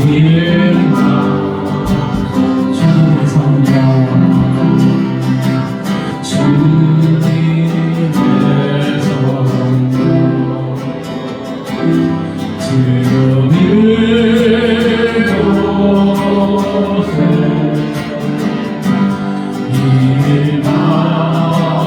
주님의 성령 주님의 성령 지금 이곳에 임하소서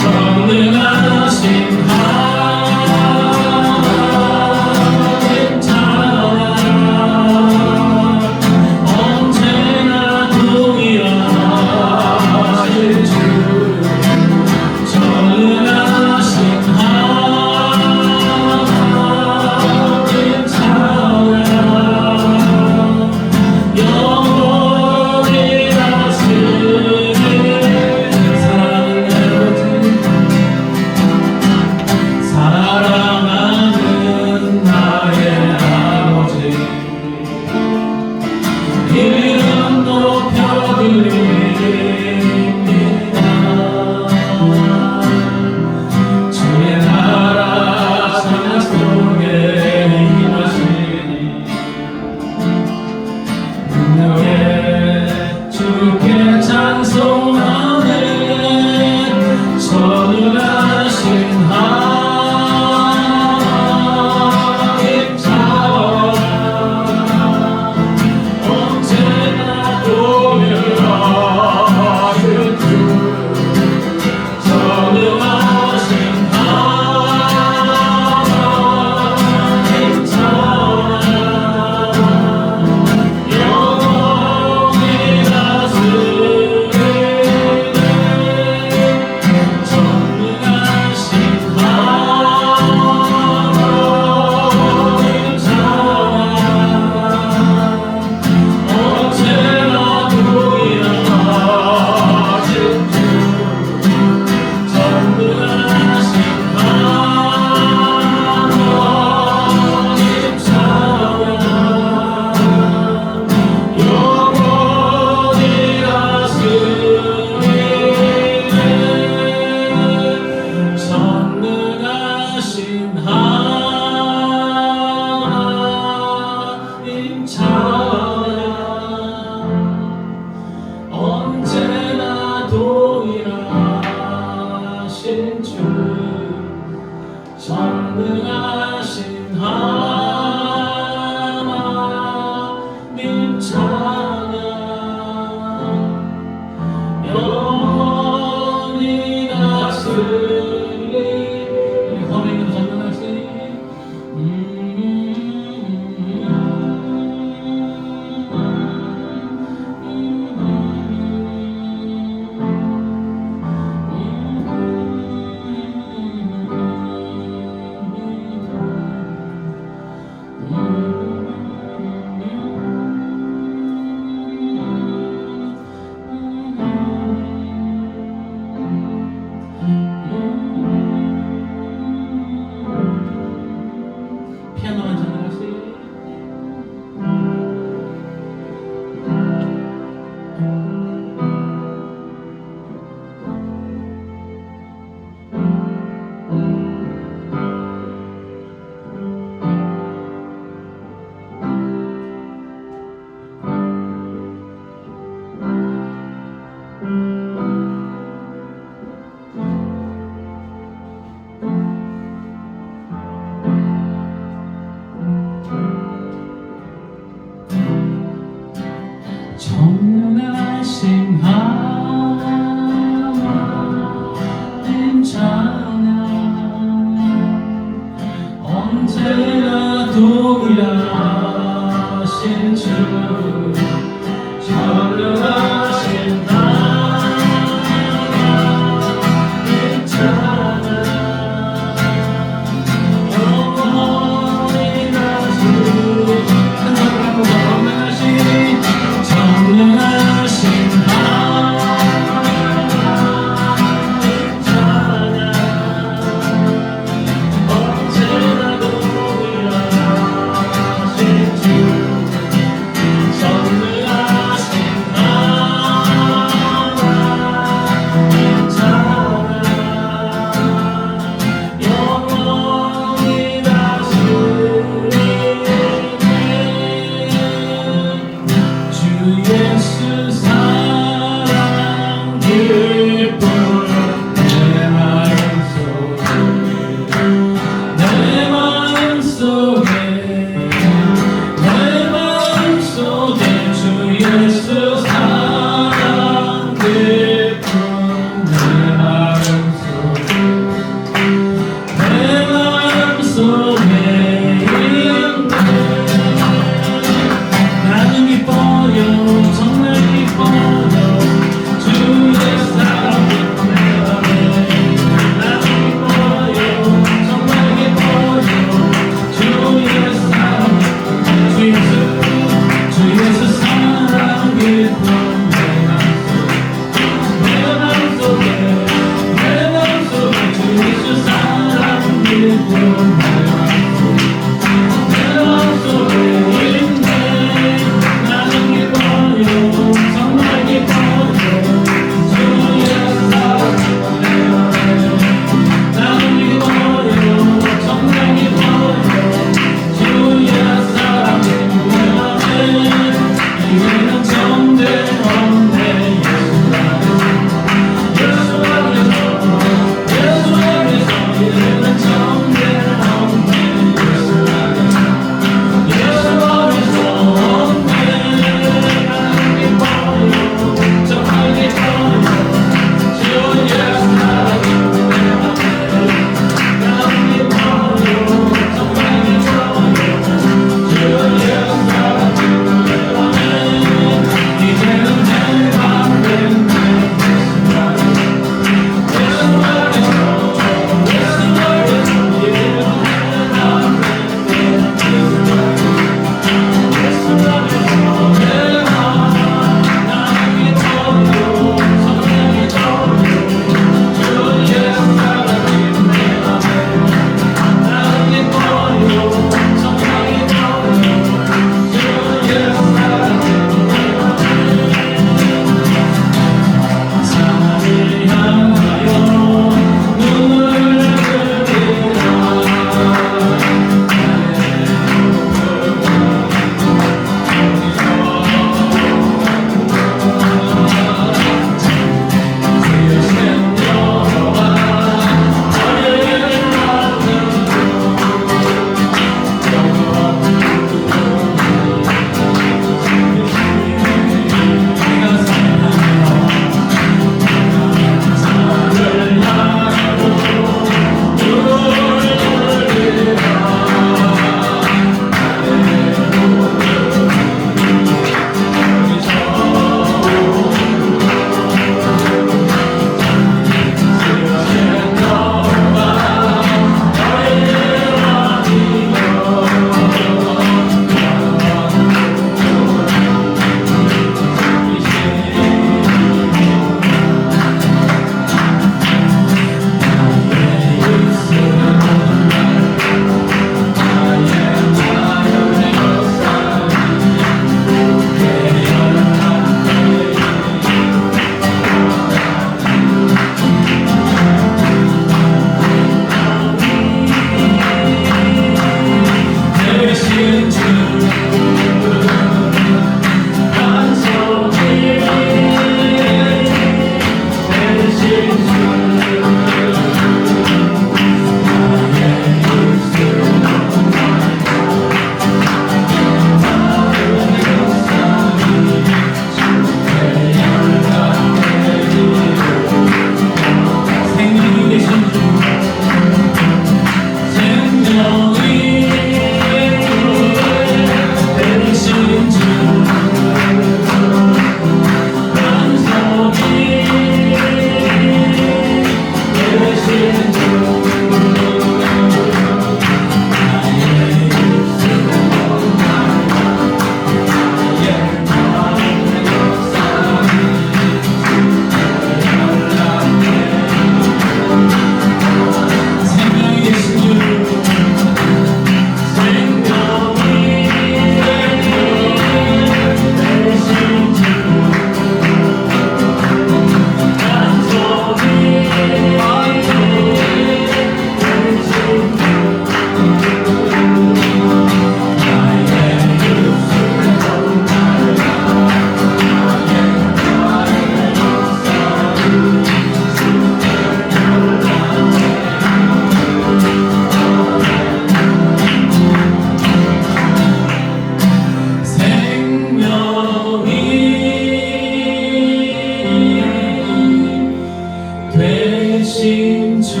되신 주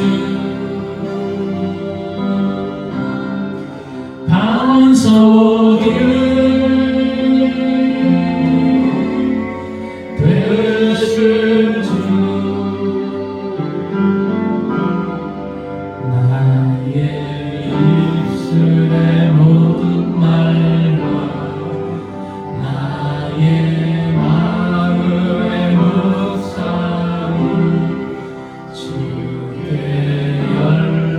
방언 소리를 되신 주 나의 입술의 모든 말과 나의 마음의 묵상이 주께 연락되기를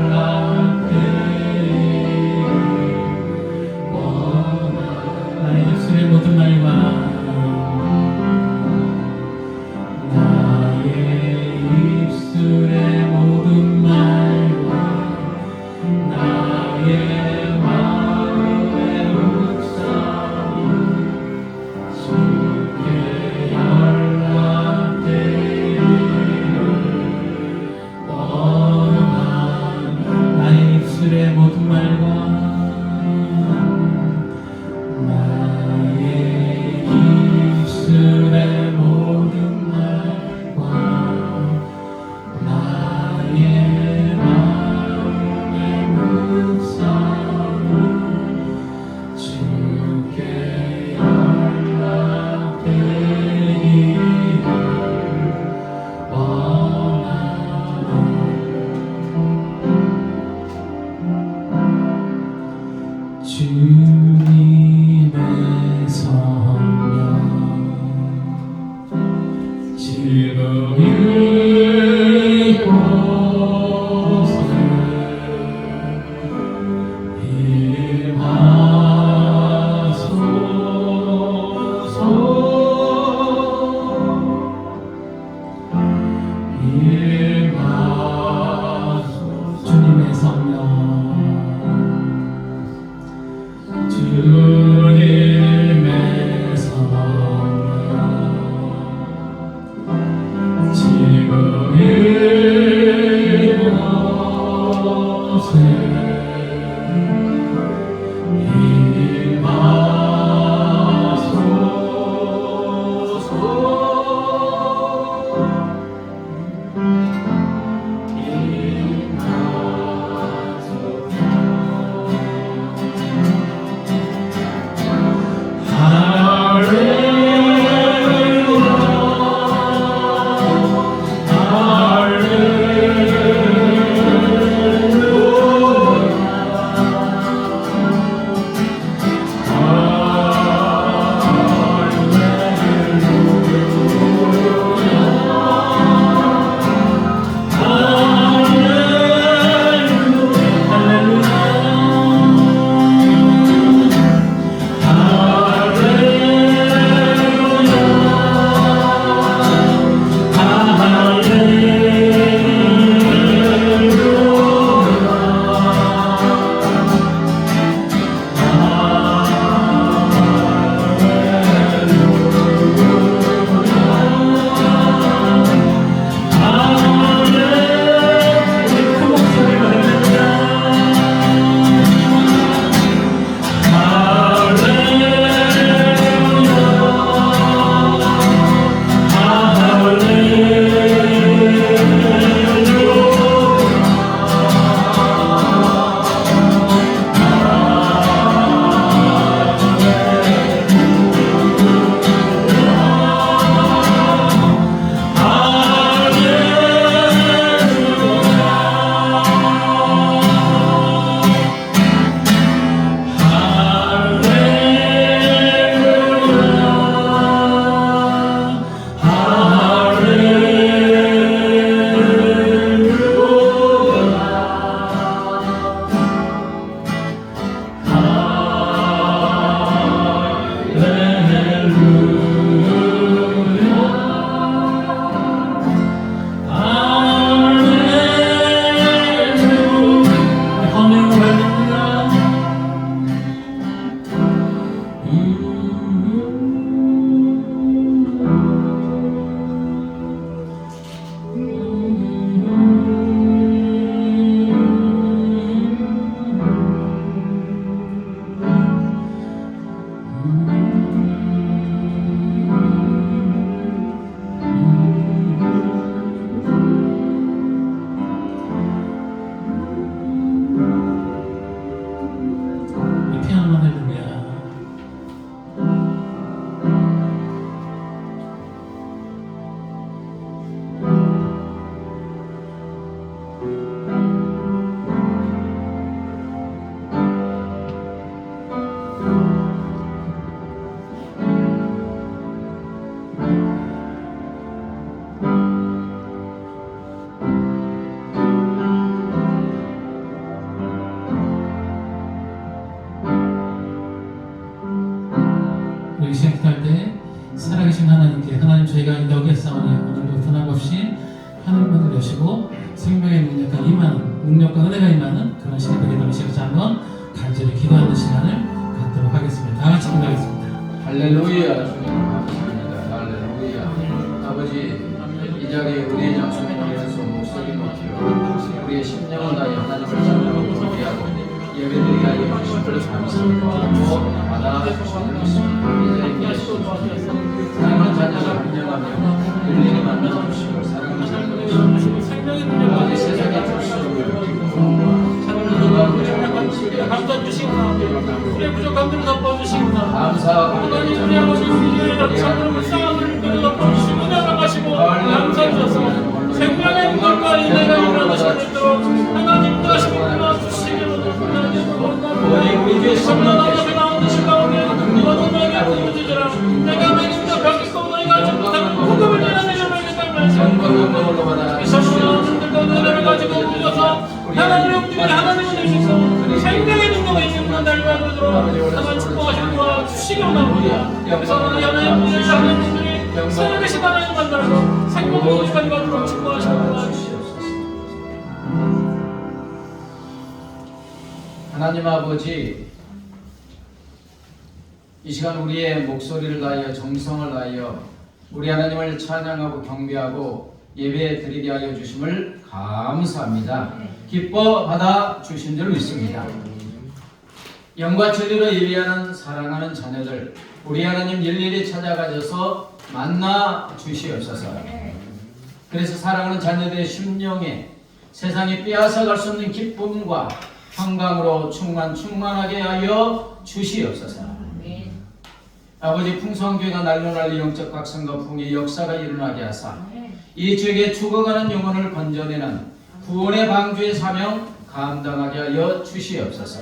능력과 은혜가 임하는 그런 시간 되게 되는 시간 한번 간절히 기도하는 시간을 갖도록 하겠습니다. 다 같이 기도하겠습니다. 할렐루야. 주님 감사합니다. 할렐루야. 아버지, 이 자리에 우리의 장소를 위해서 목소리 높여 우리의 심령을 다해 하나님을 찬양하고 경배하고 예배드리게 하여 주시기를 감사합니다. 기뻐 받아주시기를 믿습니다. 이제 사랑하는 자녀를 환영하며 일일이 만나 주시고 사랑하는 자녀를 주시고 아버지 세상의 출소를 감사주시구나. 우리의 부족함들을 덮어주시구나. 감사합니다. 하나님 우리 아버지 우리의 약함을 불쌍함을 덮어주시고 나아가시고 감사주셔서 생명의 능력과 인내가 일어나실 수 있도록 하나님 다시 불러주시기로 하나님 우리 성령하게 나오는 가운데 모든 너에게 부르짖으라. 내가 매긴다 병있고 너희가 좀 못하는 복음을 전하내려 말겠다면서 이 성령은 능력과 은혜를 가지고 부셔서 하나님의 움직임을 하나님을 주시고 생명의 능력이 있는 날과 그대로 하나님 축복하시고 도와주시기로 나옵니다. 여기서 연예인 분들이 하는 분들이 새벽에 하나님 만나서 생명의 능력까지 가도록 축복하시고 도와주시옵소서. 하나님 아버지, 이 시간 우리의 목소리를 다하여 정성을 다하여 우리 하나님을 찬양하고 경배하고 예배 드리게 하여 주심을 감사합니다. 기뻐 받아 주신 줄 믿습니다. 영과 진리로 예배하는 사랑하는 자녀들, 우리 하나님 일일이 찾아가셔서 만나 주시옵소서. 그래서 사랑하는 자녀들의 심령에 세상에 빼앗아갈 수 없는 기쁨과 평강으로 충만하게 하여 주시옵소서. 아버지, 풍성교회가 날로 영적 각성과 부흥의 역사가 일어나게 하사 이 지역에 죽어가는 영혼을 건져내는 구원의 방주의 사명 감당하게 하여 주시옵소서.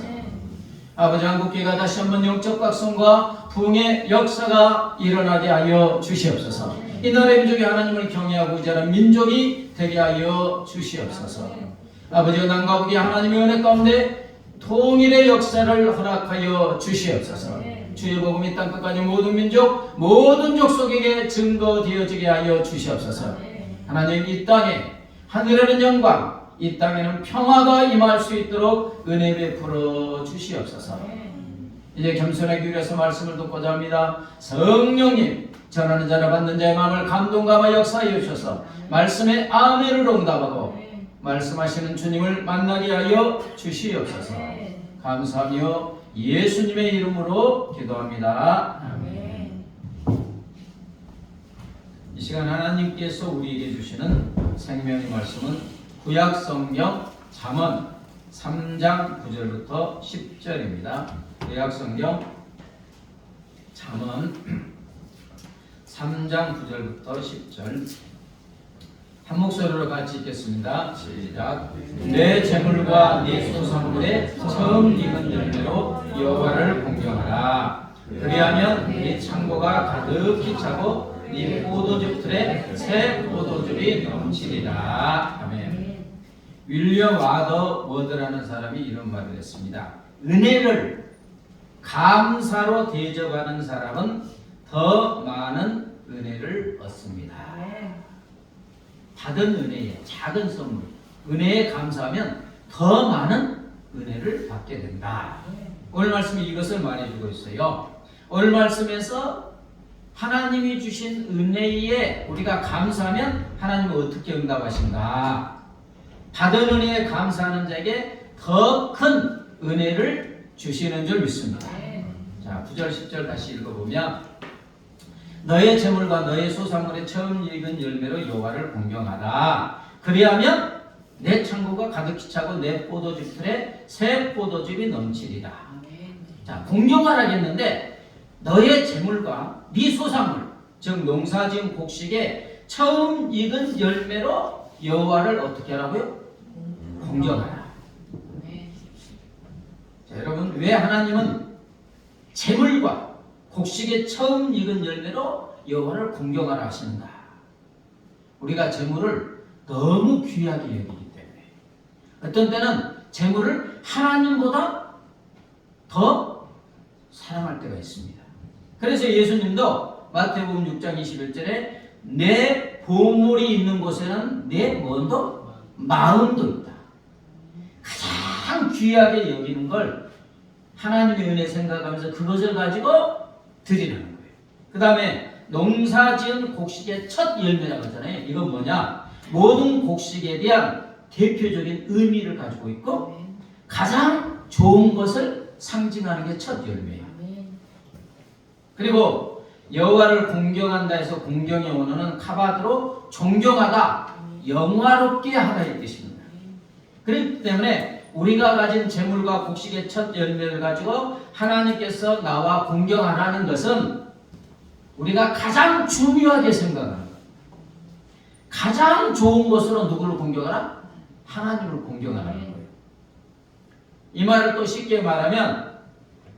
아버지, 한국교회가 다시 한번 영적 각성과 부흥의 역사가 일어나게 하여 주시옵소서. 이 나라의 민족이 하나님을 경외하고 의지하는 민족이 되게 하여 주시옵소서. 아버지, 남과 북이 하나님의 은혜 가운데 통일의 역사를 허락하여 주시옵소서. 주의 복음이 땅끝까지 모든 민족 모든 족속에게 증거되어지게 하여 주시옵소서. 하나님, 이 땅에 하늘에는 영광, 이 땅에는 평화가 임할 수 있도록 은혜 베풀어 주시옵소서. 이제 겸손하게 기울여서 말씀을 듣고자 합니다. 성령님, 전하는 자나 받는 자의 마음을 감동감아 역사하여 주셔서 말씀의 아멘을 응답하고 말씀하시는 주님을 만나게 하여 주시옵소서. 감사하며 예수님의 이름으로 기도합니다. 아멘. 이 시간 하나님께서 우리에게 주시는 생명의 말씀은 구약 성경 잠언 3장 9절부터 10절입니다. 구약 성경 잠언 3장 9절부터 10절 한 목소리로 같이 읽겠습니다. 시작. 내 재물과 네 소산물의 처음 익은 열매로 여호와를 공경하라. 그리하면 네 창고가 가득히 차고 네 포도즙 틀에 새 포도즙이 넘치리라. 아멘. 윌리엄 와더 워드라는 사람이 이런 말을 했습니다. 은혜를 감사로 대접하는 사람은 더 많은 은혜를 얻습니다. 받은 은혜에 작은 선물, 은혜에 감사하면 더 많은 은혜를 받게 된다. 오늘 말씀이 이것을 말해주고 있어요. 오늘 말씀에서 하나님이 주신 은혜에 우리가 감사하면 하나님은 어떻게 응답하신가? 받은 은혜에 감사하는 자에게 더 큰 은혜를 주시는 줄 믿습니다. 자, 9절 10절 다시 읽어보면 너의 재물과 너의 소산물의 처음 익은 열매로 여호와를 공경하라. 그리하면 내 창고가 가득히 차고 내 포도즙 틀에 새 포도즙이 넘치리라. 자, 공경하라겠는데 너의 재물과 네 소산물, 즉 농사지은 곡식의 처음 익은 열매로 여호와를 어떻게 하라고요? 공경하라. 자, 여러분, 왜 하나님은 재물과 곡식의 처음 익은 열매로 여호와를 공경하라 하신다? 우리가 재물을 너무 귀하게 여기기 때문에 어떤 때는 재물을 하나님보다 더 사랑할 때가 있습니다. 그래서 예수님도 마태복음 6장 21절에 내 보물이 있는 곳에는 내 뭐도 마음도 있다. 가장 귀하게 여기는 걸 하나님의 은혜 생각하면서 그것을 가지고 드리는 거예요. 그 다음에 농사지은 곡식의 첫 열매라고 하잖아요. 이건 뭐냐? 모든 곡식에 대한 대표적인 의미를 가지고 있고 가장 좋은 것을 상징하는 게 첫 열매예요. 그리고 여호와를 공경한다 해서 공경의 원어는 카바드로 존경하다, 영화롭게 하다의 뜻입니다. 그렇기 때문에 우리가 가진 재물과 곡식의 첫 열매를 가지고 하나님께서 나와 공경하라는 것은 우리가 가장 중요하게 생각하는 거예요. 가장 좋은 것으로 누구를 공경하라? 하나님을 공경하라는 거예요. 이 말을 또 쉽게 말하면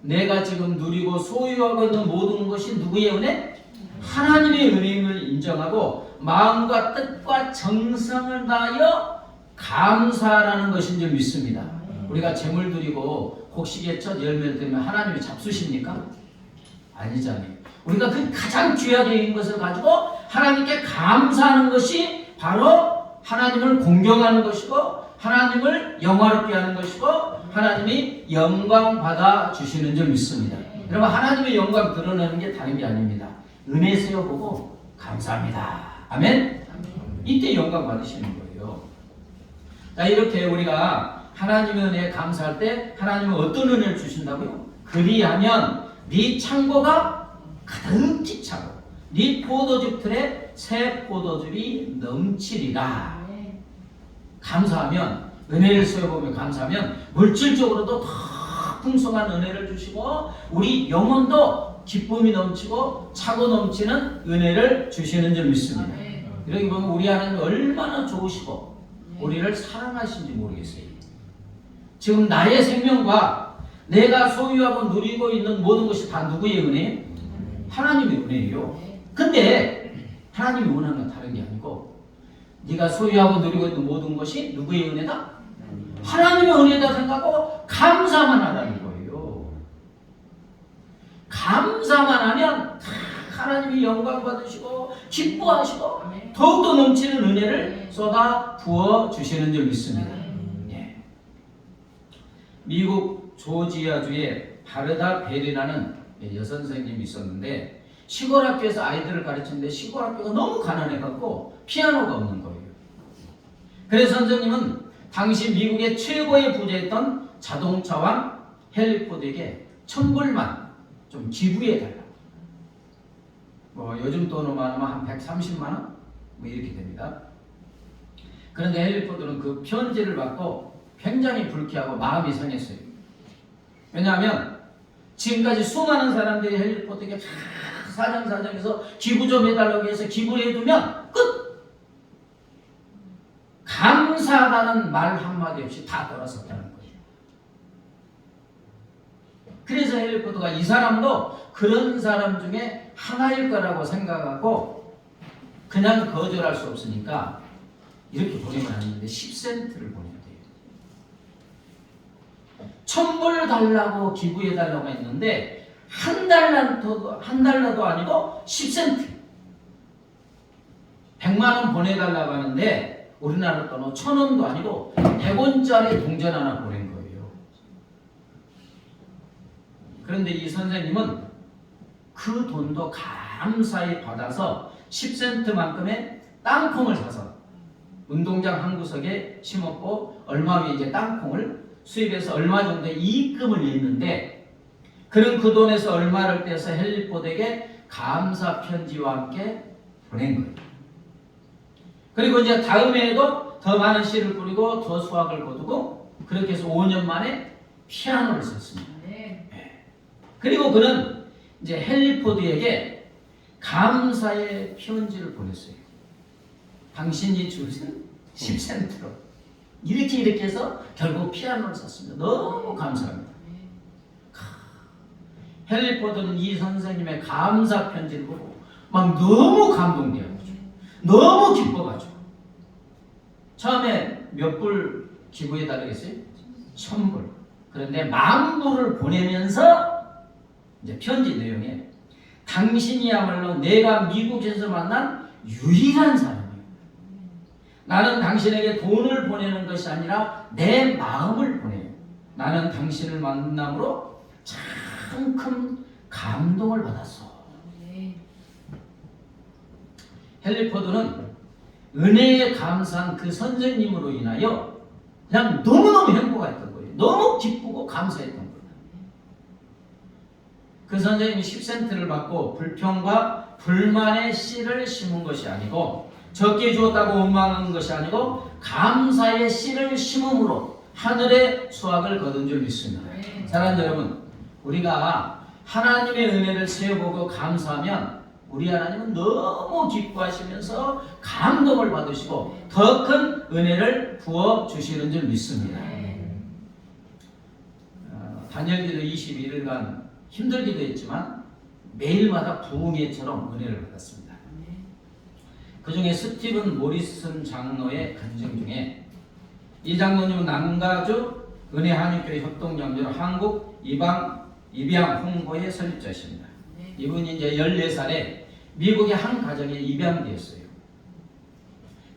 내가 지금 누리고 소유하고 있는 모든 것이 누구의 은혜? 하나님의 은혜임을 인정하고 마음과 뜻과 정성을 다하여 감사하라는 것인 줄 믿습니다. 우리가 재물 드리고 곡식의 첫 열매를 드리면 하나님이 잡수십니까? 아니잖아요. 우리가 그 가장 귀하게 여긴 것을 가지고 하나님께 감사하는 것이 바로 하나님을 공경하는 것이고 하나님을 영화롭게 하는 것이고 하나님이 영광 받아 주시는 줄 믿습니다. 여러분 하나님의 영광 드러내는 게 다른 게 아닙니다. 은혜 세워보고 감사합니다. 아멘? 이때 영광 받으시는 거예요. 자, 이렇게 우리가 하나님의 은혜에 감사할 때 하나님은 어떤 은혜를 주신다고요? 그리하면 네 창고가 가득 차고 네 포도즙 틀에 새 포도즙이 넘치리라. 감사하면 은혜를 세워보며 감사하면 물질적으로도 더 풍성한 은혜를 주시고 우리 영혼도 기쁨이 넘치고 차고 넘치는 은혜를 주시는 줄 믿습니다. 이렇게 보면 우리 하나님 얼마나 좋으시고 우리를 사랑하신지 모르겠어요. 지금 나의 생명과 내가 소유하고 누리고 있는 모든 것이 다 누구의 은혜예요? 하나님의 은혜예요. 근데 하나님이 원하는 건 다른 게 아니고 네가 소유하고 누리고 있는 모든 것이 누구의 은혜다? 하나님의 은혜다 생각하고 감사만 하라는 거예요. 감사만 하면 하나님이 영광 받으시고 기뻐하시고 더욱더 넘치는 은혜를 쏟아 부어 주시는 줄 믿습니다. 예. 미국 조지아주에 바르다 벨이라는 여선생님이 있었는데 시골 학교에서 아이들을 가르치는데 시골 학교가 너무 가난해갖고 피아노가 없는 거예요. 그래서 선생님은 당시 미국의 최고의 부자였던 자동차왕 헨리 포드에게 1000불만 좀 기부해달라고. 뭐 요즘 돈으로 말하면 한 130만 원? 뭐 이렇게 됩니다. 그런데 헨리 포드는 그 편지를 받고 굉장히 불쾌하고 마음이 상했어요. 왜냐하면 지금까지 수많은 사람들이 헨리 포드에게 사정사정해서 기부 좀 해달라고 해서 기부를 해두면 끝! 감사하다는 말 한마디 없이 다 돌아섰다는 거예요. 그래서 헨리 포드가 이 사람도 그런 사람 중에 하나일 거라고 생각하고 그냥 거절할 수 없으니까 이렇게 보내면 안 되는데 10센트를 보내야 돼요. 1000불 달라고 기부해달라고 했는데 한 달러도 아니고 10센트 100만원 보내달라고 하는데 우리나라 돈으로 1000원도 아니고 100원짜리 동전 하나 보낸 거예요. 그런데 이 선생님은 그 돈도 감사히 받아서 10센트만큼의 땅콩을 사서 운동장 한 구석에 심었고 얼마 후에 이제 땅콩을 수입해서 얼마 정도의 이익금을 냈는데 그는 그 돈에서 얼마를 떼서 헨리 포드에게 감사 편지와 함께 보낸 거예요. 그리고 이제 다음 해에도 더 많은 씨를 뿌리고 더 수확을 거두고 그렇게 해서 5년 만에 피아노를 샀습니다. 네. 그리고 그는 이제 헨리 포드에게 감사의 편지를 보냈어요. 당신이 주신 10센트로 이렇게 해서 결국 피아노를 샀습니다. 너무 감사합니다. 헨리 포드는 이 선생님의 감사 편지를 보고 막 너무 감동돼요. 너무 기뻐가지고 처음에 몇 불 기부해달라고 했어요? 1000불. 그런데 10,000불을 보내면서 이제 편지 내용에 당신이야말로 내가 미국에서 만난 유일한 사람이에요. 나는 당신에게 돈을 보내는 것이 아니라 내 마음을 보내요. 나는 당신을 만남으로 참 큰 감동을 받았어. 헨리 포드는 은혜에 감사한 그 선생님으로 인하여 그냥 너무너무 행복했던 거예요. 너무 기쁘고 감사했던 거예요. 그 선생님이 10센트를 받고 불평과 불만의 씨를 심은 것이 아니고, 적게 주었다고 원망하는 것이 아니고 감사의 씨를 심음으로 하늘의 수확을 거둔 줄 믿습니다. 사랑하는 여러분, 우리가 하나님의 은혜를 세어보고 감사하면 우리 하나님은 너무 기뻐하시면서 감동을 받으시고 더 큰 은혜를 부어주시는 줄 믿습니다. 다니엘기도 22일간 힘들기도 했지만 매일마다 부흥회처럼 은혜를 받았습니다. 그 중에 스티븐 모리슨 장로의 간증 중에, 이 장로님은 남가주 은혜 한인교회 협동장로로 한국 입양 홍보의 설립자십니다. 이분이 이제 14살에 미국의 한 가정에 입양되었어요.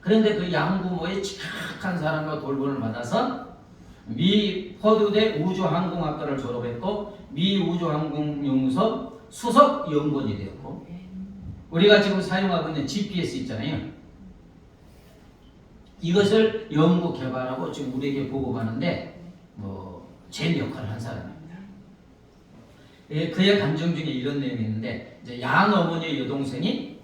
그런데 그 양부모의 착한 사랑과 돌봄을 받아서 미 퍼듀대 우주항공학과를 졸업했고 미 우주항공연구소 수석 연구원이 되었고, 우리가 지금 사용하고 있는 GPS 있잖아요. 이것을 연구 개발하고 지금 우리에게 보고하는데 제일 역할을 한 사람입니다. 그의 간증 중에 이런 내용이 있는데, 이제 양어머니의 여동생이,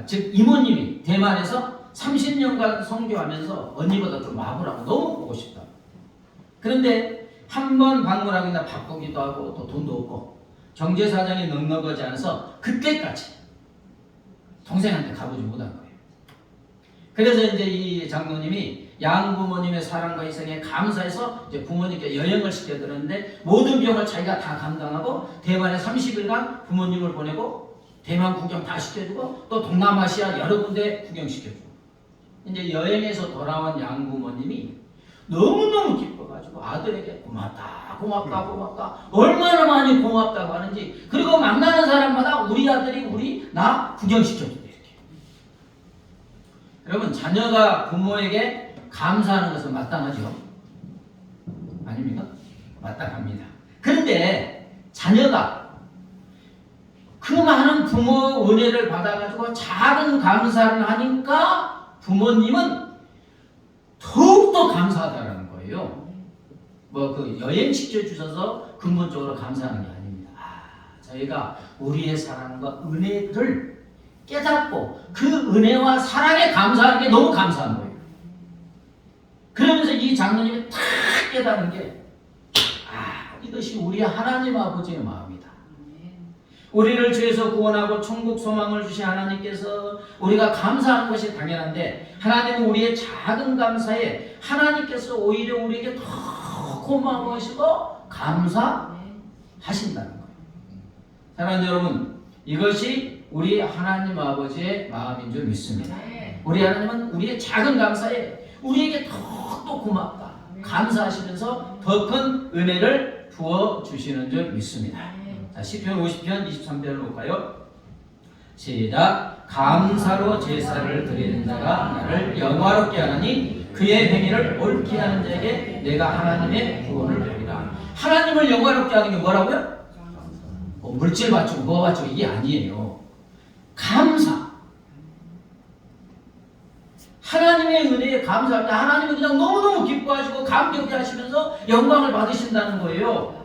즉 이모님이 대만에서 30년간 선교하면서 언니보다 좀 마부라고 너무 보고 싶다. 그런데 한 번 방문하기나 바쁘기도 하고 또 돈도 없고 경제 사정이 넉넉하지 않아서 그때까지 동생한테 가보지 못한 거예요. 그래서 이제 이 장로님이 양부모님의 사랑과 희생에 감사해서 이제 부모님께 여행을 시켜드렸는데, 모든 비용을 자기가 다 감당하고 대만에 30일간 부모님을 보내고 대만 구경 다 시켜주고 또 동남아시아 여러 군데 구경시켜주고, 이제 여행에서 돌아온 양부모님이 너무너무 기뻐가지고 아들에게 고맙다 얼마나 많이 고맙다고 하는지, 그리고 만나는 사람마다 우리 아들이 나 구경시켜준대. 이렇게. 여러분, 자녀가 부모에게 감사하는 것은 마땅하죠? 아닙니까? 마땅합니다. 그런데 자녀가 그 많은 부모 은혜를 받아가지고 작은 감사를 하니까 부모님은 더욱더 감사하다는 거예요. 그 여행 시켜주셔서 근본적으로 감사하는 게 아닙니다. 저희가 우리의 사랑과 은혜를 깨닫고 그 은혜와 사랑에 감사하는 게 너무 감사한 거예요. 그러면서 이 장로님이 탁 깨닫는 게, 이것이 우리 하나님 아버지의 마음이다. 우리를 죄에서 구원하고 천국 소망을 주신 하나님께서 우리가 감사하는 것이 당연한데, 하나님은 우리의 작은 감사에 하나님께서 오히려 우리에게 더 고마워하시고 감사하신다는 거예요. 사랑하는 여러분, 이것이 우리 하나님 아버지의 마음인 줄 믿습니다. 우리 하나님은 우리의 작은 감사에 우리에게 더 고맙다, 감사하시면서 더 큰 은혜를 부어주시는 줄 믿습니다. 자, 시편 50편 23편을 볼까요? 시작. 감사로 제사를 드리는 자가 나를 영화롭게 하나니 그의 행위를 옳게 하는 자에게 내가 하나님의 구원을 보리라. 하나님을 영화롭게 하는 게 뭐라고요? 물질 바치고 뭐 바치고 이게 아니에요. 감사. 하나님의 은혜에 감사할 때 하나님은 그냥 너무너무 기뻐하시고 감격해 하시면서 영광을 받으신다는 거예요.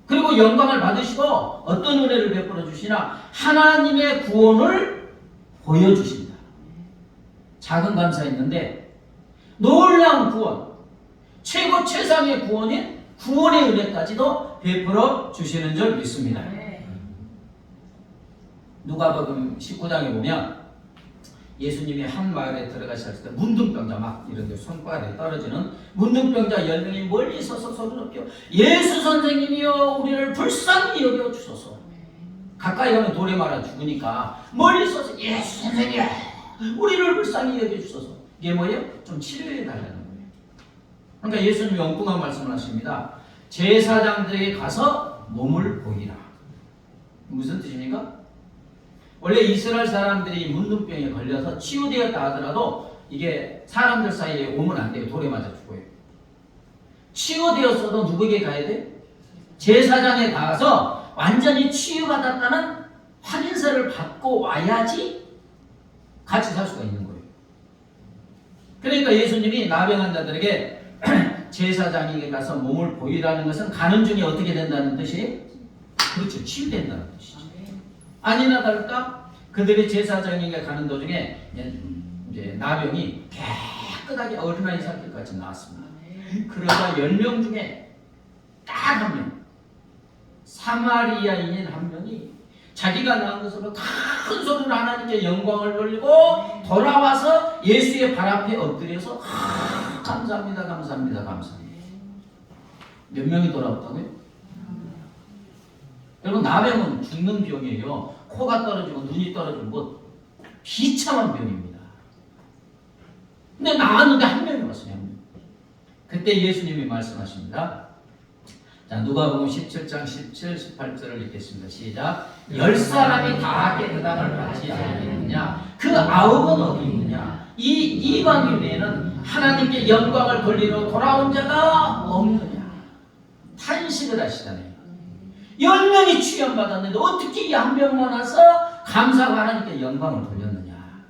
그리고 영광을 받으시고 어떤 은혜를 베풀어 주시나? 하나님의 구원을 보여주신다. 작은 감사했는데 놀라운 구원, 최고 최상의 구원인 구원의 은혜까지도 베풀어 주시는 줄 믿습니다. 누가복음 19장에 보면 예수님이 한 마을에 들어가셨을 때 문둥병자 막 이런데 손바닥에 떨어지는 문둥병자 10명이 멀리 서서 소리 높여 예수 선생님이여 우리를 불쌍히 여겨 주소서. 가까이 가면 돌에 말아 죽으니까 멀리 서서 예수 선생님 우리를 불쌍히 여겨 주소서. 이게 뭐예요? 좀 치료해 달라는 거예요. 그러니까 예수님이 엉뚱한 말씀을 하십니다. 제사장들에게 가서 몸을 보이라. 무슨 뜻입니까? 원래 이스라엘 사람들이 문둥병에 걸려서 치유되었다 하더라도 이게 사람들 사이에 오면 안 돼요. 돌에 맞아 죽어요. 치유되었어도 누구에게 가야 돼? 제사장에 가서 완전히 치유받았다는 확인서를 받고 와야지 같이 살 수가 있는 거예요. 그러니까 예수님이 나병 환자들에게 제사장에게 가서 몸을 보이라는 것은 가는 중에 어떻게 된다는 뜻이에요? 그렇죠. 치유된다는 뜻이죠. 아니나 다를까 그들이 제사장에게 가는 도중에 이제 나병이 깨끗하게 어린아이 살길까지 나왔습니다. 그러다 10명 중에 딱 한 명, 사마리아인인 한 명이 자기가 낳은 것으로 큰 소리로 하나님께 영광을 돌리고 돌아와서 예수의 발 앞에 엎드려서 감사합니다, 감사합니다, 감사합니다. 몇 명이 돌아왔다고요? 여러분, 나병은 죽는 병이에요. 코가 떨어지고 눈이 떨어지고 뭐 비참한 병입니다. 근데 나왔는데 한 명이 왔어요. 한 명. 그때 예수님이 말씀하십니다. 자, 누가복음 17장 17, 18절을 읽겠습니다. 시작. 10사람이 다 깨끗함을 받지 않았느냐? 그 9은 어디 있느냐? 이 이방인 외에는 하나님께 영광을 돌리러 돌아온 자가 없느냐? 탄식을 하시잖아요. 10명이 출현받았는데 어떻게 이 한 명만 와서 감사하고 하나님께 영광을 돌렸느냐?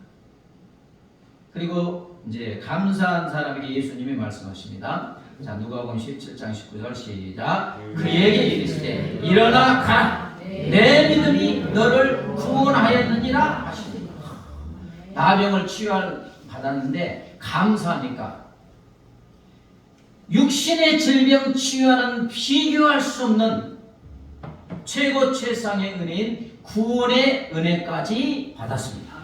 그리고 이제 감사한 사람에게 예수님이 말씀하십니다. 자, 누가복음 17장 19절 시작. 그에게 이르시되 일어나 가라. 내 믿음이 너를 구원하였느니라 하시니. 나병을 치유받았는데 감사하니까 육신의 질병 치유하는 비교할 수 없는 최고 최상의 은혜인 구원의 은혜까지 받았습니다.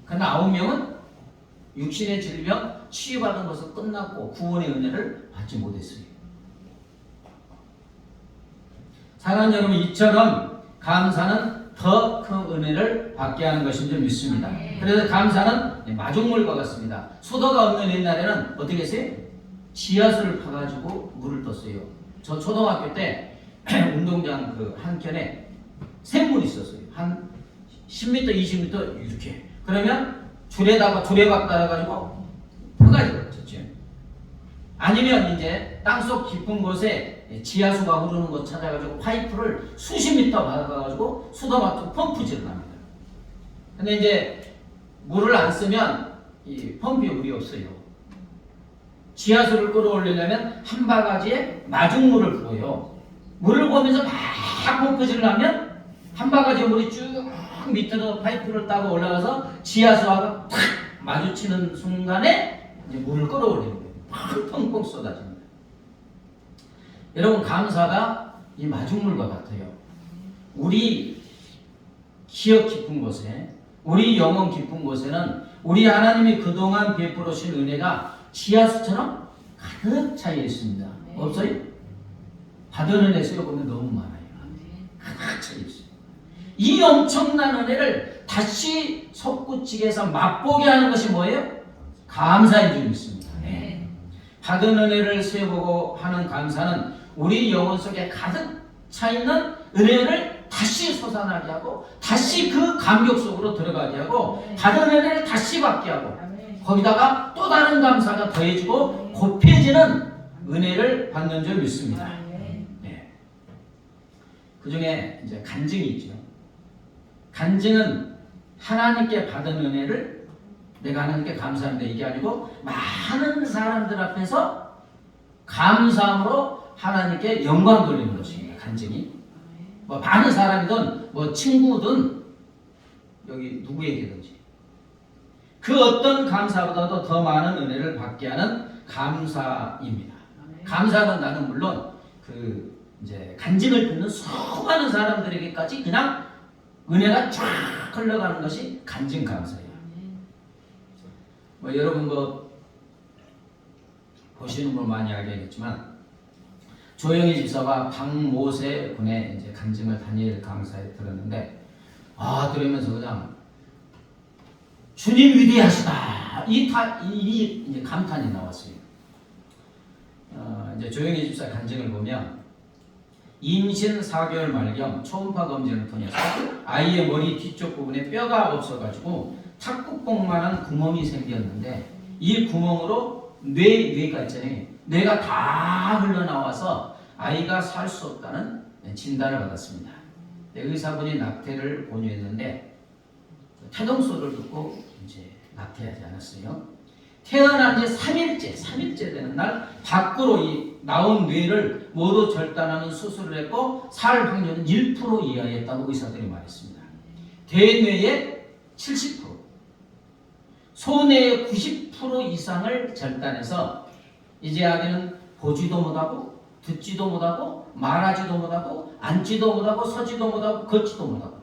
그러나 9명은 육신의 질병 치유받은 것은 끝났고 구원의 은혜를 받지 못했어요. 사랑하는 여러분, 이처럼 감사는 더 큰 은혜를 받게 하는 것인 줄 믿습니다. 그래서 감사는 마중물과 같습니다. 수도가 없는 옛날에는 어떻게 했어요? 지하수를 파가지고 물을 떴어요. 저 초등학교 때 운동장 그 한켠에 샘물이 있었어요. 한 10m, 20m 이렇게. 그러면 줄에다가 두레박 따라가지고 퍼가지고 쳤죠. 아니면 이제 땅속 깊은 곳에 지하수가 흐르는 곳 찾아가지고 파이프를 수십 미터 받아가지고 수도마트 펌프질을 합니다. 근데 이제 물을 안 쓰면 이 펌프에 물이 없어요. 지하수를 끌어올리려면 한 바가지에 마중물을 부어요. 물을 부으면서 막 펌프질을 하면 한 바가지 물이 쭉 밑으로 파이프를 따고 올라가서 지하수하고 탁 마주치는 순간에 이제 물을 끌어올리는 거예요. 펑펑 쏟아집니다. 여러분, 감사가 이 마중물과 같아요. 우리 기억 깊은 곳에, 우리 영혼 깊은 곳에는 우리 하나님이 그동안 베풀어 주신 은혜가 지하수처럼 가득 차여 있습니다. 없어요? 받은 은혜 쓰여보면 너무 많아요. 가득 차여 있어요. 이 엄청난 은혜를 다시 솟구치게 맛보게 하는 것이 뭐예요? 감사인 줄 믿습니다. 네. 받은 은혜를 세보고 하는 감사는 우리 영혼 속에 가득 차있는 은혜를 다시 솟아나게 하고 다시 그 감격 속으로 들어가게 하고 받은 은혜를 다시 받게 하고 거기다가 또 다른 감사가 더해지고 곱해지는 은혜를 받는 줄 믿습니다. 네. 그 중에 이제 간증이 있죠. 간증은 하나님께 받은 은혜를 내가 하나님께 감사합니다 이게 아니고 많은 사람들 앞에서 감사함으로 하나님께 영광 돌리는 것입니다. 간증이 뭐 많은 사람이든 뭐 친구든 여기 누구에게든지 그 어떤 감사보다도 더 많은 은혜를 받게 하는 감사입니다. 감사는 나는 물론 그 이제 간증을 듣는 수많은 사람들에게까지 그냥 은혜가 쫙 흘러가는 것이 간증 감사예요. 뭐 여러분 뭐 보시는 분 많이 알겠지만 조영희 집사가 박모세 군의 이제 간증을 다니엘 강사에 들었는데 들으면서 그냥 주님 위대하시다 이 이제 감탄이 나왔어요. 이제 조영희 집사 간증을 보면 임신 4개월 말경 초음파 검진을 통해서 아이의 머리 뒤쪽 부분에 뼈가 없어가지고 탁구공만한 구멍이 생겼는데 이 구멍으로 뇌가 있잖아요. 뇌가 다 흘러나와서 아이가 살 수 없다는 진단을 받았습니다. 의사분이 낙태를 권유했는데 태동 소리를 듣고 이제 낙태하지 않았어요. 태어난 지 3일째 되는 날 밖으로 나온 뇌를 모두 절단하는 수술을 했고 살 확률은 1% 이하였다고 의사들이 말했습니다. 대뇌의 70%, 소뇌의 90% 이상을 절단해서 이제 아기는 보지도 못하고 듣지도 못하고 말하지도 못하고 앉지도 못하고 서지도 못하고 걷지도 못하고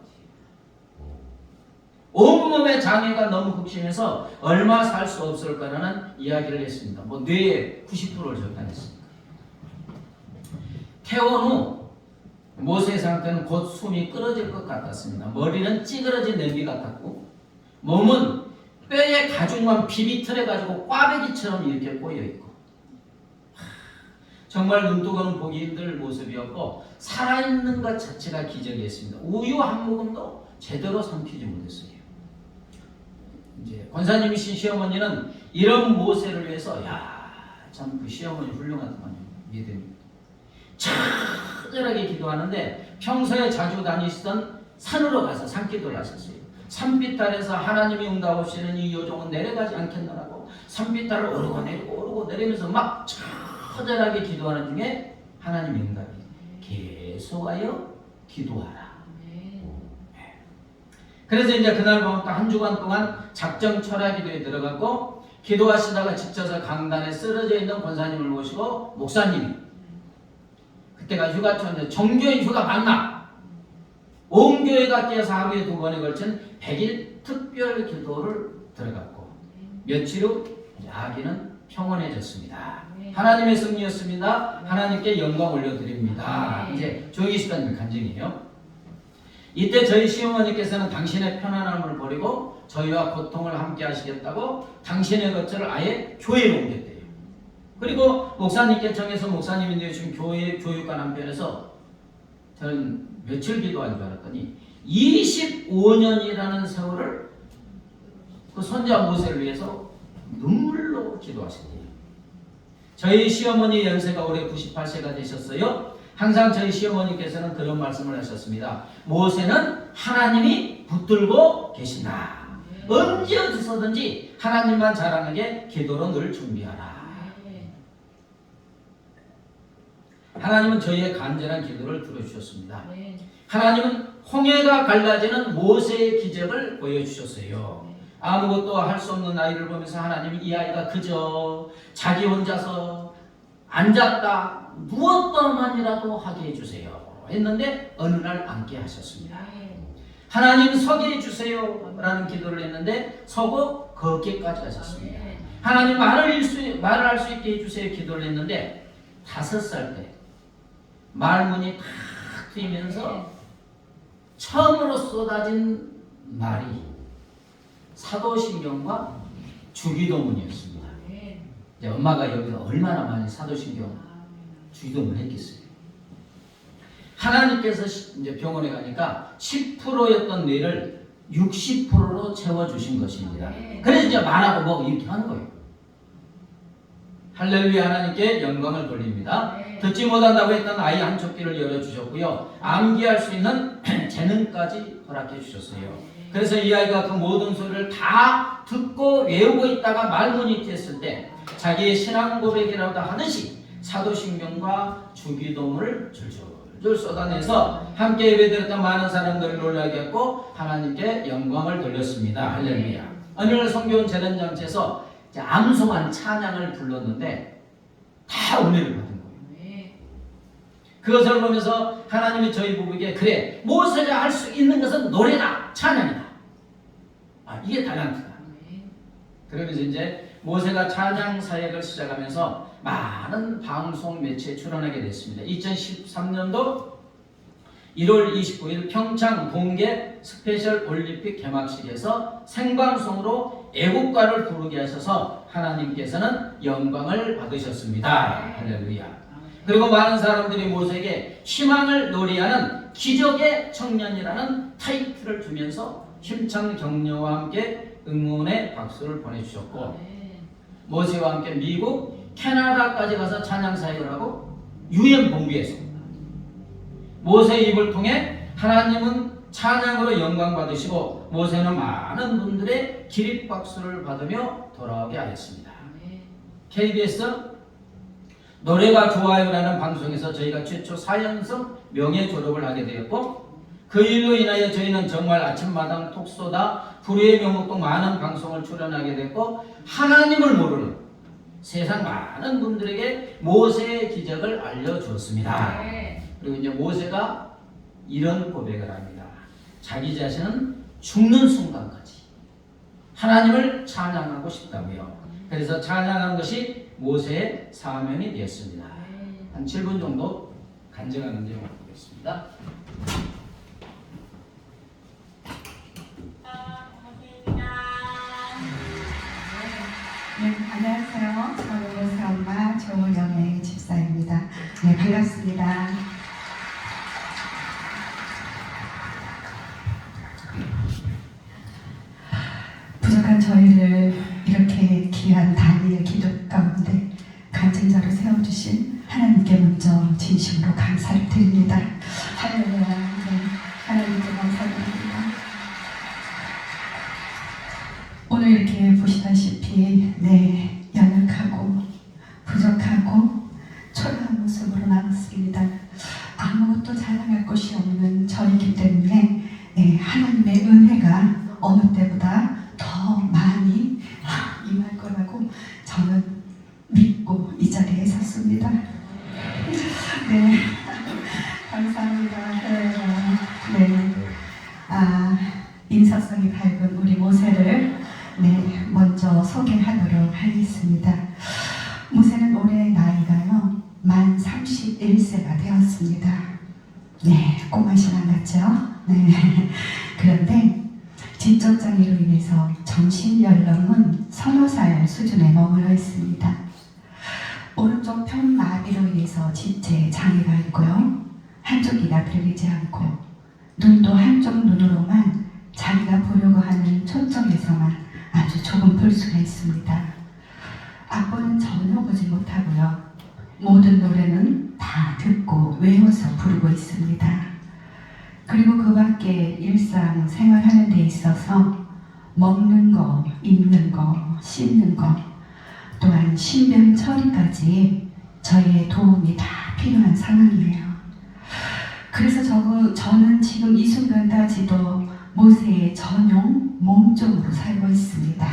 온몸의 장애가 너무 극심해서 얼마 살 수 없을까라는 이야기를 했습니다. 뇌의 90%를 절단했습니다. 퇴원 후 모세의 상태는 곧 숨이 끊어질 것 같았습니다. 머리는 찌그러진 냄비 같았고 몸은 뼈의 가죽만 비비틀어 가지고 꽈배기처럼 이렇게 꼬여 있고 정말 눈뜨고는 보기 힘들 모습이었고 살아있는 것 자체가 기적이었습니다. 우유 한 모금도 제대로 삼키지 못했어요. 이제 권사님이신 시어머니는 이런 모세를 위해서 참 그 시어머니 훌륭하더만요. 믿음입니다. 처절하게 기도하는데 평소에 자주 다니시던 산으로 가서 산기도를 하셨어요. 산비탈에서 하나님이 응답하시는 이 여종은 내려가지 않겠노라고 산비탈을 오르고 내리면서 막 처절하게 기도하는 중에 하나님의 응답이 계속하여 기도하라. 그래서 이제 그날부터 한 주간 동안 작정 철야 기도에 들어갔고 기도하시다가 지쳐서 강단에 쓰러져 있는 권사님을 모시고 목사님이 그때가 휴가철인데 정교의 휴가 만나 온 교회가 깨어서 하루에 2번에 걸친 100일 특별 기도를 들어갔고 며칠 후 아기는 평온해졌습니다. 하나님의 승리였습니다. 하나님께 영광 올려드립니다. 이제 조용히 시간 간증이에요. 이때 저희 시어머니께서는 당신의 편안함을 버리고 저희와 고통을 함께 하시겠다고 당신의 것들을 아예 교회로 옮겼대요. 그리고 목사님께 정해서 목사님이 되어주신 교회 교육관 한편에서 저는 며칠 기도한 줄 알았더니 25년이라는 세월을 그 손자 모세를 위해서 눈물로 기도하셨대요. 저희 시어머니 연세가 올해 98세가 되셨어요. 항상 저희 시어머니께서는 그런 말씀을 하셨습니다. 모세는 하나님이 붙들고 계신다. 언제 어디서든지 하나님만 자랑하게 기도로 늘 준비하라. 하나님은 저희의 간절한 기도를 들어주셨습니다. 하나님은 홍해가 갈라지는 모세의 기적을 보여주셨어요. 아무것도 할 수 없는 아이를 보면서 하나님이 이 아이가 그저 자기 혼자서 앉았다 누웠다만이라도 하게 해주세요 했는데 어느 날 앉게 하셨습니다. 하나님 서게 해주세요 라는 기도를 했는데 서고 걷기까지 하셨습니다. 하나님 말을 할 수 있게 해주세요 기도를 했는데 5살 때 말문이 탁 트이면서 처음으로 쏟아진 말이 사도신경과 주기도문이었습니다. 이제 엄마가 여기서 얼마나 많이 사도신경 주기도문 했겠어요. 하나님께서 이제 병원에 가니까 10%였던 뇌를 60%로 채워주신 것입니다. 그래서 이제 말하고 뭐 이렇게 하는 거예요. 할렐루야. 하나님께 영광을 돌립니다. 듣지 못한다고 했던 아이 한쪽 귀를 열어주셨고요. 암기할 수 있는 재능까지 허락해 주셨어요. 그래서 이 아이가 그 모든 소리를 다 듣고 외우고 있다가 말문이 트였을 때 자기의 신앙 고백이라도 하듯이 사도신경과 주기도문을 줄줄 쏟아내서 함께 예배드렸던 많은 사람들을 놀라게 했고 하나님께 영광을 돌렸습니다. 할렐루야. 어느 날 성교원 재단장치에서 암송한 찬양을 불렀는데 다 은혜를 받은 거예요. 그것을 보면서 하나님이 저희 부부에게 그래 모세가 할 수 있는 것은 노래다 찬양이다. 이게 달란트다. 그러면서 이제 모세가 찬양 사역을 시작하면서 많은 방송 매체에 출연하게 됐습니다. 2013년도 1월 29일 평창 동계 스페셜 올림픽 개막식에서 생방송으로 애국가를 부르게 하셔서 하나님께서는 영광을 받으셨습니다. 할렐루야. 그리고 많은 사람들이 모세에게 희망을 노래하는 기적의 청년이라는 타이틀을 주면서 힘찬 격려와 함께 응원의 박수를 보내주셨고 모세와 함께 미국, 캐나다까지 가서 찬양 사역을 하고 유엔 본부했습니다. 모세의 입을 통해 하나님은 찬양으로 영광 받으시고 모세는 많은 분들의 기립박수를 받으며 돌아오게 하였습니다. KBS 노래가 좋아요라는 방송에서 저희가 최초 4연성 명예 졸업을 하게 되었고, 그 일로 인하여 저희는 정말 아침마당, 톡소다, 불후의 명곡 등 많은 방송을 출연하게 됐고, 하나님을 모르는 세상 많은 분들에게 모세의 기적을 알려주었습니다. 그리고 이제 모세가 이런 고백을 합니다. 자기 자신은 죽는 순간까지 하나님을 찬양하고 싶다고요. 그래서 찬양한 것이 모세의 사명이 되었습니다. 한 7분 정도 간증하는 내용을 보겠습니다. 네, 안녕하세요. 저는 모세 엄마 조영애 집사입니다. 네, 반갑습니다. 부족한 저희를 이렇게 귀한 단위의 기도 가운데 간증자로 세워주신 하나님께 먼저 진심으로 감사를 드립니다. 할렐루야. 네, 하나님께 감사드립니다. 오늘 이렇게 보시다시피 연약하고 부족하고 초라한 모습으로 나왔습니다. 아무것도 자랑할 것이 없는 저이기 때문에 하나님의 은혜가 어느 때보다 더 많이 임할 거라고 저는 믿고 이 자리에 섰습니다. 네, 감사합니다. 인사성이 밝은 우리 모세를 먼저 소개하도록 하겠습니다. 모세는 올해 나이가요 만 31세가 되었습니다. 꼬마 신랑 같죠? 그런데 지적 장애로 인해서 정신 연령은 서너 살 수준에 머물러 있습니다. 오른쪽 편마비로 인해서 지체 장애가 있고요, 한쪽 귀가 들리지 않고 눈도 한쪽 눈으로만 자기가 보려고 하는 초점에서만 아주 조금 볼 수가 있습니다. 악보는 전혀 보지 못하고요, 모든 노래는 다 듣고 외워서 부르고 있습니다. 그리고 그 밖에 일상 생활하는 데 있어서 먹는 거, 입는 거, 씻는 거, 또한 신변 처리까지 저희의 도움이 다 필요한 상황이에요. 그래서 저는 지금 이 순간까지도 모세의 전용 몸종으로 살고 있습니다.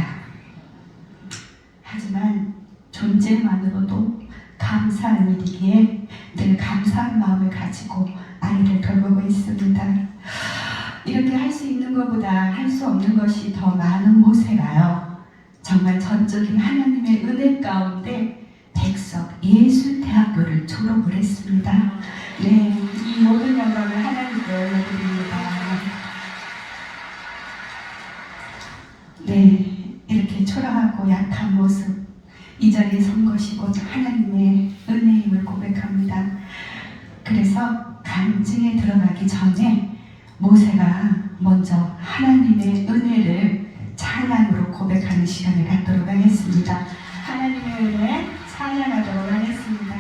하지만 존재만으로도 감사한 일이기에 늘 감사한 마음을 가지고 아이를 돌보고 있습니다. 이렇게 할 수 있는 것보다 할 수 없는 것이 더 많은 모세가요, 정말 전적인 하나님의 은혜 가운데 백석 예술대학교를 졸업을 했습니다. 이 모든 영광을 하나님께 올려드립니다. 이렇게 초라하고 약한 모습, 이 자리에 선 것이 곧 하나님의 은혜임을 고백합니다. 그래서 간증에 들어가기 전에 모세가 먼저 하나님의 은혜를 찬양으로 고백하는 시간을 갖도록 하겠습니다. 하나님의 은혜 찬양하도록 하겠습니다.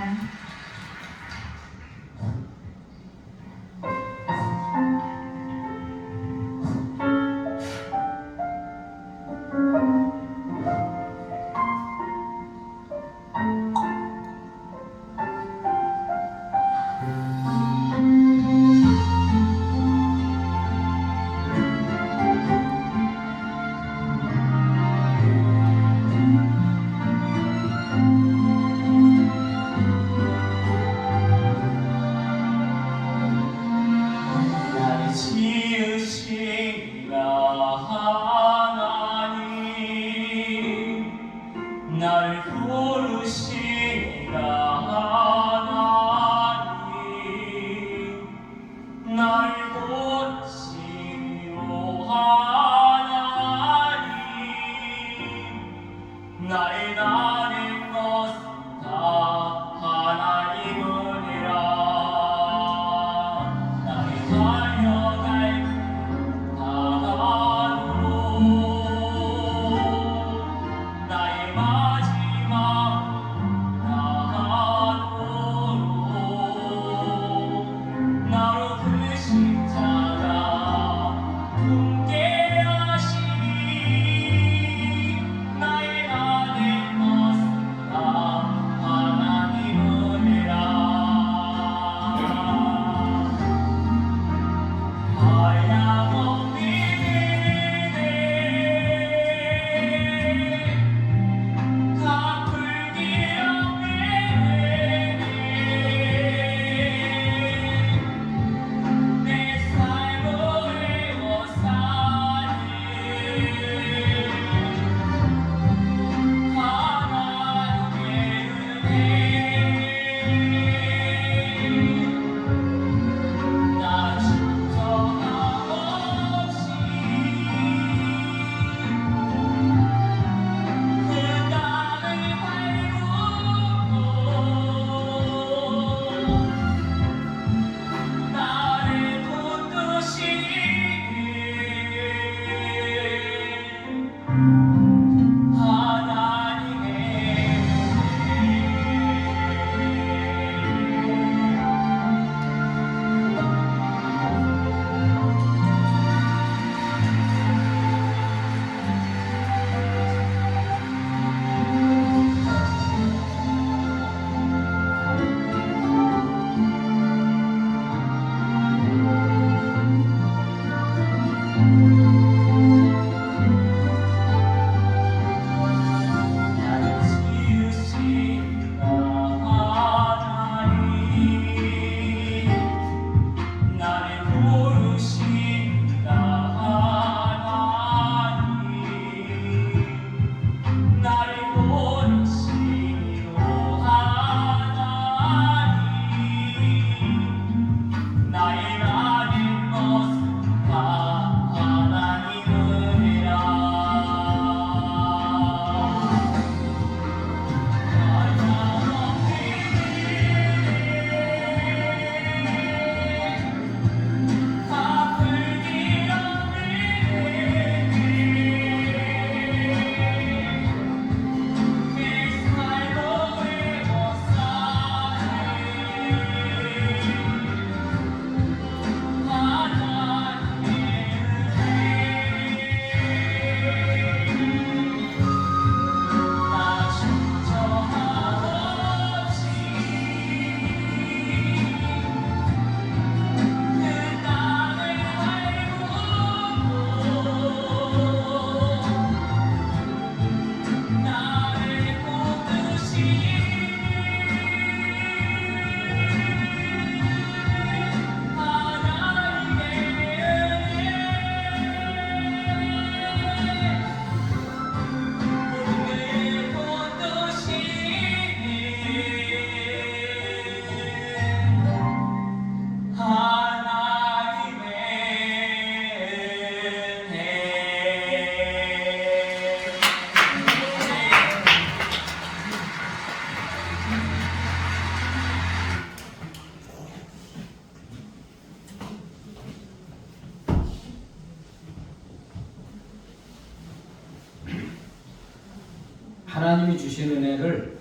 하나님이 주신 은혜를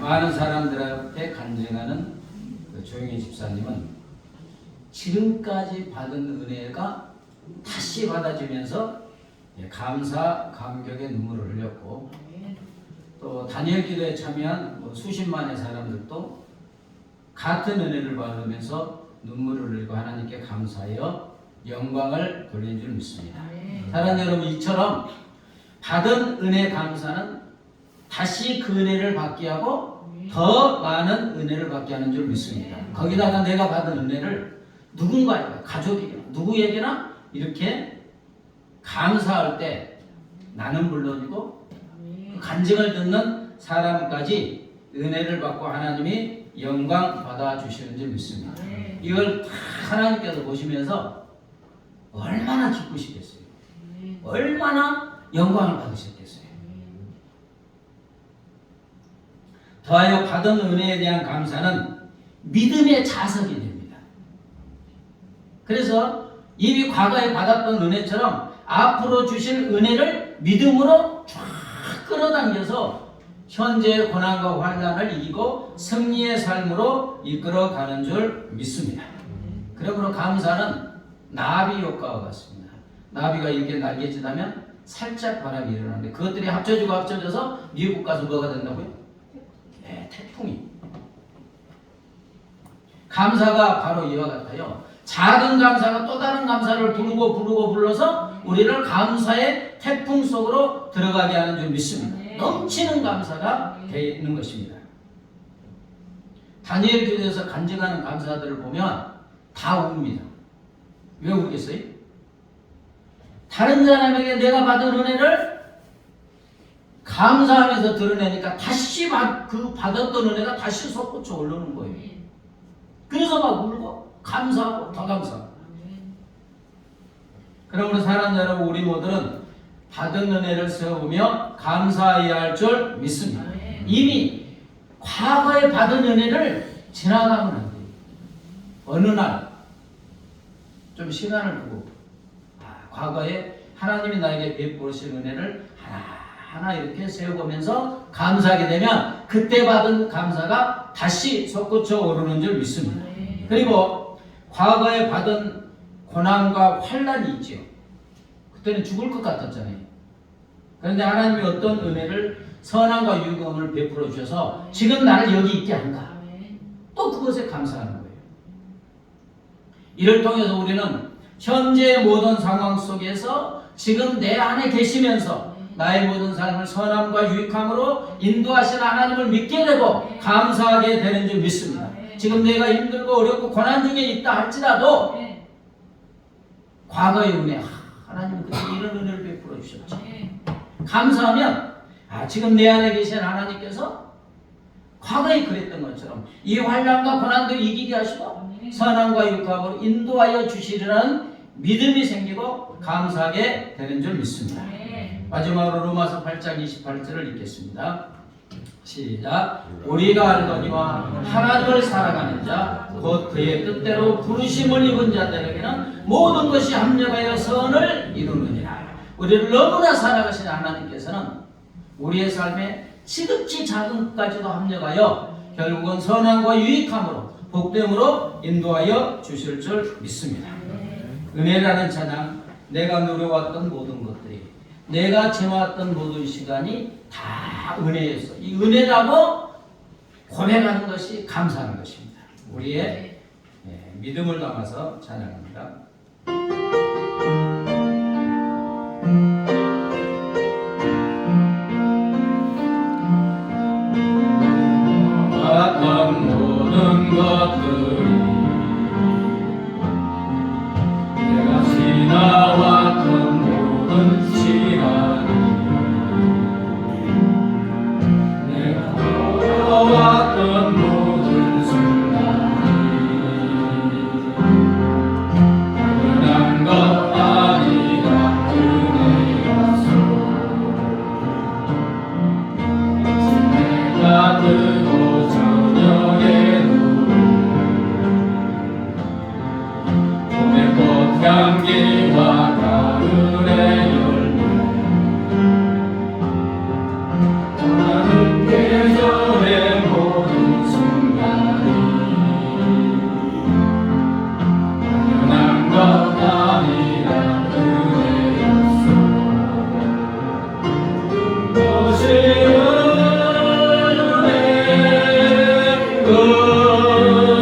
많은 사람들한테 간증하는 그 조영희 집사님은 지금까지 받은 은혜가 다시 받아지면서 감사, 감격의 눈물을 흘렸고, 또 다니엘 기도에 참여한 수십만의 사람들도 같은 은혜를 받으면서 눈물을 흘리고 하나님께 감사하여 영광을 돌린 줄 믿습니다. 사랑하는 여러분, 이처럼 받은 은혜 감사는 다시 그 은혜를 받게 하고 더 많은 은혜를 받게 하는 줄 믿습니다. 거기다가 내가 받은 은혜를 누군가에게, 가족에게나 누구에게나 이렇게 감사할 때 나는 물론이고 그 간증을 듣는 사람까지 은혜를 받고 하나님이 영광 받아주시는 줄 믿습니다. 이걸 다 하나님께서 보시면서 얼마나 기쁘시겠어요. 얼마나 영광을 받으셨겠어요. 더하여 받은 은혜에 대한 감사는 믿음의 자석이 됩니다. 그래서 이미 과거에 받았던 은혜처럼 앞으로 주실 은혜를 믿음으로 쫙 끌어당겨서 현재의 고난과 환난을 이기고 승리의 삶으로 이끌어가는 줄 믿습니다. 그러므로 감사는 나비 효과와 같습니다. 나비가 이렇게 날개짓하면 살짝 바람이 일어나는데 그것들이 합쳐지고 합쳐져서 미국 가서 뭐가 된다고요? 태풍이. 감사가 바로 이와 같아요. 작은 감사가 또 다른 감사를 부르고 불러서 우리를 감사의 태풍 속으로 들어가게 하는 줄 믿습니다. 넘치는 감사가 되어 있는 것입니다. 다니엘 기도에서 간증하는 감사들을 보면 다 웁니다. 왜 울겠어요? 다른 사람에게 내가 받은 은혜를 감사하면서 드러내니까 다시 그 받았던 은혜가 다시 솟구쳐 오르는 거예요. 그래서 막 울고 감사하고 더 감사하고. 그러므로 사랑하는 여러분, 우리 모두는 받은 은혜를 세워보며 감사해야 할 줄 믿습니다. 이미 과거에 받은 은혜를 지나가면 안 돼요. 어느 날 좀 시간을 두고 과거에 하나님이 나에게 베푸신 은혜를 하나하나 이렇게 세워보면서 감사하게 되면 그때 받은 감사가 다시 솟구쳐 오르는 줄 믿습니다. 그리고 과거에 받은 고난과 환난이 있죠. 그때는 죽을 것 같았잖아요. 그런데 하나님이 어떤 은혜를 선함과 유익함을 베풀어 주셔서 지금 나를 여기 있게 한다. 또 그것에 감사하는 거예요. 이를 통해서 우리는 현재의 모든 상황 속에서 지금 내 안에 계시면서 나의 모든 삶을 선함과 유익함으로 인도하신 하나님을 믿게 되고 감사하게 되는 줄 믿습니다. 지금 내가 힘들고 어렵고 고난 중에 있다 할지라도 과거의 은혜, 하나님은 그때 이런 은혜를 베풀어 주셨죠. 감사하면 지금 내 안에 계신 하나님께서 과거에 그랬던 것처럼 이 환난과 고난도 이기게 하시고 선함과 유익함으로 인도하여 주시리라는 믿음이 생기고 감사하게 되는 줄 믿습니다. 마지막으로 로마서 8장 28절을 읽겠습니다. 시작. 우리가 알거니와 하나님을 사랑하는 자 곧 그의 뜻대로 부르심을 입은 자들에게는 모든 것이 합력하여 선을 이루느니라. 우리를 너무나 사랑하시는 하나님께서는 우리의 삶에 시급지 작은 것까지도 합력하여 결국은 선함과 유익함으로 복됨으로 인도하여 주실 줄 믿습니다. 은혜라는 찬양, 내가 누려왔던 모든 것들이, 내가 지나왔던 모든 시간이 다 은혜였어. 이 은혜라고 고백하는 것이 감사하는 것입니다. 우리의 믿음을 담아서 찬양합니다. 왔던 모든 것들이 내가 지나왔던 모든 시간이 내가 걸어왔던 모든 순간이 흔한 것 아니라 은혜였어. 내가 뜨고 저녁의 눈 봄의 꽃향기와 가을의 열매 나는 그